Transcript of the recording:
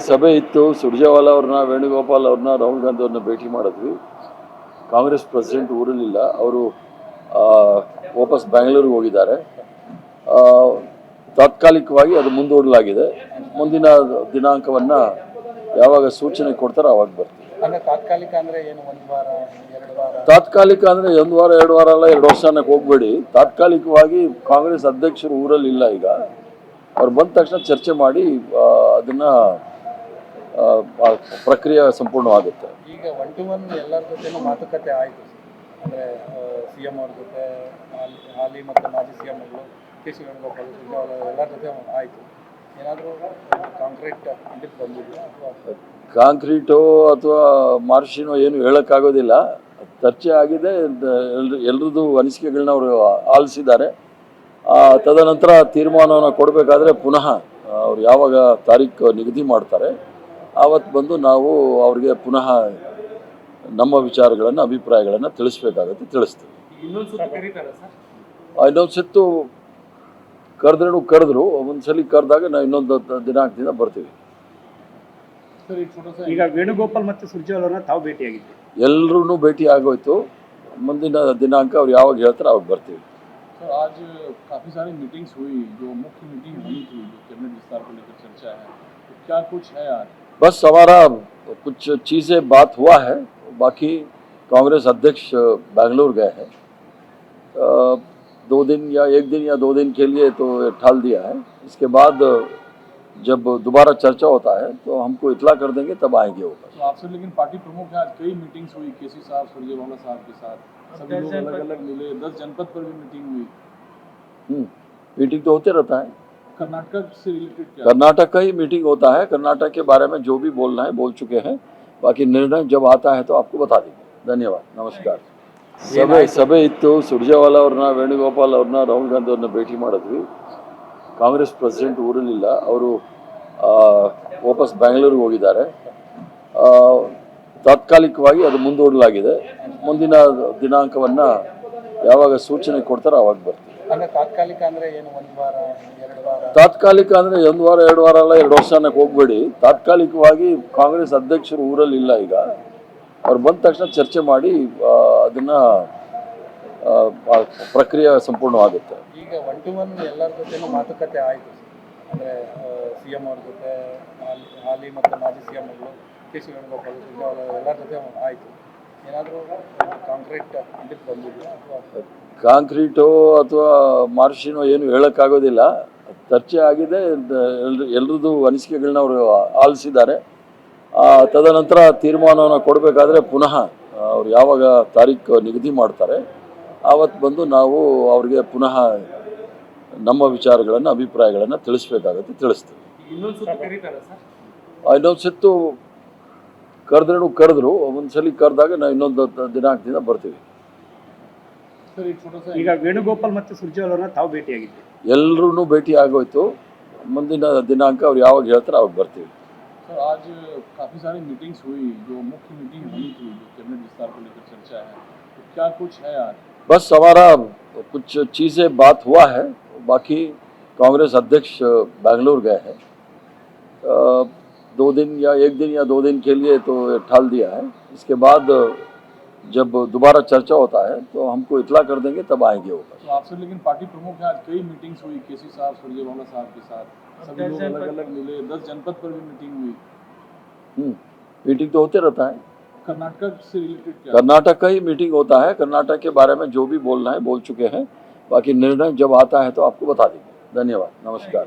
ಸಭೆ ಇತ್ತು. ಸುರ್ಜೇವಾಲಾ ಅವ್ರನ್ನ, ವೇಣುಗೋಪಾಲ್ ಅವ್ರನ್ನ, ರಾಹುಲ್ ಗಾಂಧಿ ಅವ್ರನ್ನ ಭೇಟಿ ಮಾಡಿದ್ವಿ. ಕಾಂಗ್ರೆಸ್ ಪ್ರೆಸಿಡೆಂಟ್ ಊರಲ್ಲಿಲ್ಲ, ಅವರು ವಾಪಸ್ ಬ್ಯಾಂಗ್ಳೂರಿಗೆ ಹೋಗಿದ್ದಾರೆ. ತಾತ್ಕಾಲಿಕವಾಗಿ ಅದು ಮುಂದೂಡಲಾಗಿದೆ. ಮುಂದಿನ ದಿನಾಂಕವನ್ನು ಯಾವಾಗ ಸೂಚನೆ ಕೊಡ್ತಾರೋ ಅವಾಗ ಬರ್ತೀವಿ. ತಾತ್ಕಾಲಿಕ ಅಂದರೆ ಏನು, ಒಂದು ವಾರ, 2 ವಾರ? ತಾತ್ಕಾಲಿಕ ಅಂದರೆ 1 ವಾರ 2 ವಾರ ಅಲ್ಲ, 2 ವರ್ಷ ಅನ್ನಕ್ಕೆ ಹೋಗಬೇಡಿ. ತಾತ್ಕಾಲಿಕವಾಗಿ ಕಾಂಗ್ರೆಸ್ ಅಧ್ಯಕ್ಷರು ಊರಲ್ಲಿಲ್ಲ. ಈಗ ಅವ್ರು ಬಂದ ತಕ್ಷಣ ಚರ್ಚೆ ಮಾಡಿ ಅದನ್ನು ಪ್ರಕ್ರಿಯೆ ಸಂಪೂರ್ಣವಾಗುತ್ತೆ. ಈಗ 1 to 1 ಎಲ್ಲರ ಜೊತೆನೂ ಮಾತುಕತೆ ಆಯಿತು. ಅಂದರೆ CM ಅವ್ರ ಜೊತೆ, ಹಾಲಿ ಮತ್ತು ಮಾಜಿ CM ಗಳು KC ವೇಣುಗೋಪಾಲ್, ಸುರ್ಜೇವಾಲಾ ಎಲ್ಲರ ಜೊತೆ ಆಯಿತು. ಏನಾದರೂ ಕಾಂಕ್ರೀಟ್ ಇದಕ್ಕೆ ಬಂದಿದೆಯಾ ಅಥವಾ ಕಾಂಕ್ರೀಟೋ ಅಥವಾ ಮಾರ್ಷಿನೋ ಏನು ಹೇಳೋಕ್ಕಾಗೋದಿಲ್ಲ. ಚರ್ಚೆ ಆಗಿದೆ, ಎಲ್ಲರದ್ದು ಅನಿಸಿಕೆಗಳನ್ನ ಅವರು ಆಲಿಸಿದ್ದಾರೆ. ತದನಂತರ ತೀರ್ಮಾನವನ್ನು ಕೊಡಬೇಕಾದ್ರೆ ಪುನಃ ಅವ್ರು ಯಾವಾಗ ತಾರೀಕು ನಿಗದಿ ಮಾಡ್ತಾರೆ ಆವತ್ತು ಬಂದು ನಾವು ಅವ್ರಿಗೆ ಪುನಃ ನಮ್ಮ ವಿಚಾರಗಳನ್ನು, ಅಭಿಪ್ರಾಯಗಳನ್ನು ತಿಳಿಸ್ಬೇಕಾಗತ್ತೆ, ತಿಳಿಸ್ತೀವಿ. ಇನ್ನೊಂದು ಸುತ್ತು ಕರೆದ್ರು. ಒಂದ್ಸಲಿ ಕರೆದಾಗ ನಾವು ಇನ್ನೊಂದು ದಿನಾಂಕದಿಂದ ಬರ್ತೀವಿ. ಈಗ ವೇಣುಗೋಪಾಲ್ ಮತ್ತು ಸುರ್ಜೇವಾಲಾ ತಾವು ಭೇಟಿಯಾಗಿದ್ದೀವಿ. ಎಲ್ಲರೂ ಭೇಟಿ ಆಗೋಯ್ತು. ಮುಂದಿನ ದಿನಾಂಕ ಅವ್ರು ಯಾವಾಗ ಹೇಳ್ತಾರೆ ಅವಾಗ ಬರ್ತೀವಿ. सर आज काफ़ी सारी मीटिंग्स हुई, जो मुख्य मीटिंग हुई थी, जो कैबिनेट विस्तार को लेकर चर्चा है, तो क्या कुछ है आज? बस हमारा कुछ चीज़ें बात हुआ है. बाकी कांग्रेस अध्यक्ष बेंगलुरु गए हैं. 2 दिन या 1 दिन या 2 दिन के लिए तो ठाल दिया है. इसके बाद जब दोबारा चर्चा होता है तो हमको इतला कर देंगे, तब आएंगे वो. तो आपसे लेकिन पार्टी प्रमुख है, आज कई मीटिंग्स हुई KC साहब, सुरजेवाला साहब के साथ, सभी लोग अलग अलग मिले, 10 जनपद पर भी मीटिंग हुई. मीटिंग तो होते रहता है. कर्नाटक से रिलेटेड क्या? कर्नाटक का ही मीटिंग होता है. कर्नाटक के बारे में जो भी बोलना है बोल चुके हैं. बाकी निर्णय जब आता है तो आपको बता देंगे. धन्यवाद, नमस्कार. ಸಭೆ ಇತ್ತು. ಸುರ್ಜೇವಾಲಾ ಅವ್ರನ್ನ, ವೇಣುಗೋಪಾಲ್ ಅವ್ರನ್ನ, ರಾಹುಲ್ ಗಾಂಧಿ ಅವ್ರನ್ನ ಭೇಟಿ ಮಾಡಿದ್ವಿ. ಕಾಂಗ್ರೆಸ್ ಪ್ರೆಸಿಡೆಂಟ್ ಊರಲ್ಲಿಲ್ಲ, ಅವರು ವಾಪಸ್ ಬ್ಯಾಂಗ್ಳೂರಿಗೆ ಹೋಗಿದ್ದಾರೆ. ತಾತ್ಕಾಲಿಕವಾಗಿ ಅದು ಮುಂದೂಡಲಾಗಿದೆ. ಮುಂದಿನ ದಿನಾಂಕವನ್ನು ಯಾವಾಗ ಸೂಚನೆ ಕೊಡ್ತಾರೋ ಅವಾಗ ಬರ್ತೀವಿ. ತಾತ್ಕಾಲಿಕ ಅಂದರೆ ಏನು, 1 ವಾರ, 2 ವಾರ? ತಾತ್ಕಾಲಿಕ ಅಂದರೆ 1 ವಾರ 2 ವಾರ ಅಲ್ಲ, 2 ವರ್ಷ ಅನ್ನಕ್ಕೆ ಹೋಗಬೇಡಿ. ತಾತ್ಕಾಲಿಕವಾಗಿ ಕಾಂಗ್ರೆಸ್ ಅಧ್ಯಕ್ಷರು ಊರಲ್ಲಿಲ್ಲ. ಈಗ ಅವ್ರು ಬಂದ ತಕ್ಷಣ ಚರ್ಚೆ ಮಾಡಿ ಅದನ್ನು ಪ್ರಕ್ರಿಯೆ ಸಂಪೂರ್ಣವಾಗುತ್ತೆ. ಈಗ 1 to 1 ಎಲ್ಲರ ಜೊತೆನೂ ಮಾತುಕತೆ ಆಯಿತು. ಅಂದರೆ CM ಅವ್ರ ಜೊತೆ, ಹಾಲಿ ಮತ್ತು ಮಾಜಿ CM ಗಳು KC ವೇಣುಗೋಪಾಲ್, ಸುರ್ಜೇವಾಲಾ ಎಲ್ಲರ ಜೊತೆ ಆಯಿತು. ಏನಾದರೂ ಕಾಂಕ್ರೀಟ್ ಇದಕ್ಕೆ ಬಂದಿದೆಯಾ ಅಥವಾ ಕಾಂಕ್ರೀಟೋ ಅಥವಾ ಮಾರ್ಷಿನೋ ಏನು ಹೇಳೋಕ್ಕಾಗೋದಿಲ್ಲ. ಚರ್ಚೆ ಆಗಿದೆ, ಎಲ್ಲರದ್ದು ಅನಿಸಿಕೆಗಳನ್ನ ಅವರು ಆಲಿಸಿದ್ದಾರೆ. ತದನಂತರ ತೀರ್ಮಾನವನ್ನು ಕೊಡಬೇಕಾದ್ರೆ ಪುನಃ ಅವ್ರು ಯಾವಾಗ ತಾರೀಕು ನಿಗದಿ ಮಾಡ್ತಾರೆ ಆವತ್ತು ಬಂದು ನಾವು ಅವ್ರಿಗೆ ಪುನಃ ನಮ್ಮ ವಿಚಾರಗಳನ್ನು, ಅಭಿಪ್ರಾಯಗಳನ್ನು ತಿಳಿಸ್ಬೇಕಾಗತ್ತೆ, ತಿಳಿಸ್ತೀವಿ. ಇನ್ನೊಂದು ಸುತ್ತು ಕರೆದ್ರು. ಒಂದ್ಸಲಿ ಕರೆದಾಗ ನಾವು ಇನ್ನೊಂದು ದಿನಾಂಕದಿಂದ ಬರ್ತೀವಿ. ಈಗ ವೇಣುಗೋಪಾಲ್ ಮತ್ತು ಸುರ್ಜೇವಾಲಾ ತಾವು ಭೇಟಿಯಾಗಿದ್ದೀವಿ. ಎಲ್ಲರೂ ಭೇಟಿ ಆಗೋಯ್ತು. ಮುಂದಿನ ದಿನಾಂಕ ಅವ್ರು ಯಾವಾಗ ಹೇಳ್ತಾರೆ ಅವಾಗ ಬರ್ತೀವಿ. सर आज काफ़ी सारी मीटिंग्स हुई, जो मुख्य मीटिंग हुई थी, जो कैबिनेट विस्तार को लेकर चर्चा है, तो क्या कुछ है आज? बस हमारा कुछ चीज़ें बात हुआ है. बाकी कांग्रेस अध्यक्ष बेंगलुरु गए हैं. 2 दिन या 1 दिन या 2 दिन के लिए तो ठाल दिया है. इसके बाद जब दोबारा चर्चा होता है तो हमको इतला कर देंगे, तब आएंगे वो. तो आपसे लेकिन पार्टी प्रमुख है, आज कई मीटिंग्स हुई KC साहब, सुरजेवाला साहब के साथ, सभी लोग अलग अलग मिले, 10 जनपद पर भी मीटिंग हुई. मीटिंग तो होते रहता है. कर्नाटक से रिलेटेड क्या? कर्नाटक का ही मीटिंग होता है. कर्नाटक के बारे में जो भी बोलना है बोल चुके हैं. बाकी निर्णय जब आता है तो आपको बता देंगे. धन्यवाद, नमस्कार.